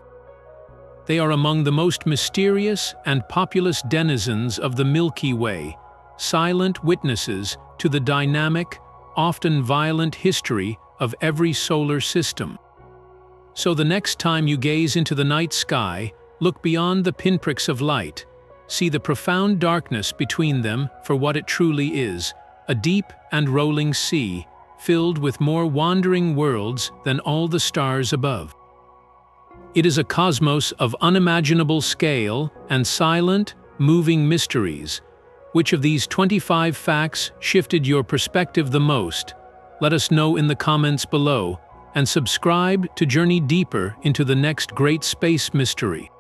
They are among the most mysterious and populous denizens of the Milky Way, silent witnesses to the dynamic, often violent history of every solar system. So the next time you gaze into the night sky, look beyond the pinpricks of light. See the profound darkness between them for what it truly is, a deep and rolling sea, filled with more wandering worlds than all the stars above. It is a cosmos of unimaginable scale and silent, moving mysteries. Which of these 25 facts shifted your perspective the most? Let us know in the comments below, and subscribe to journey deeper into the next great space mystery.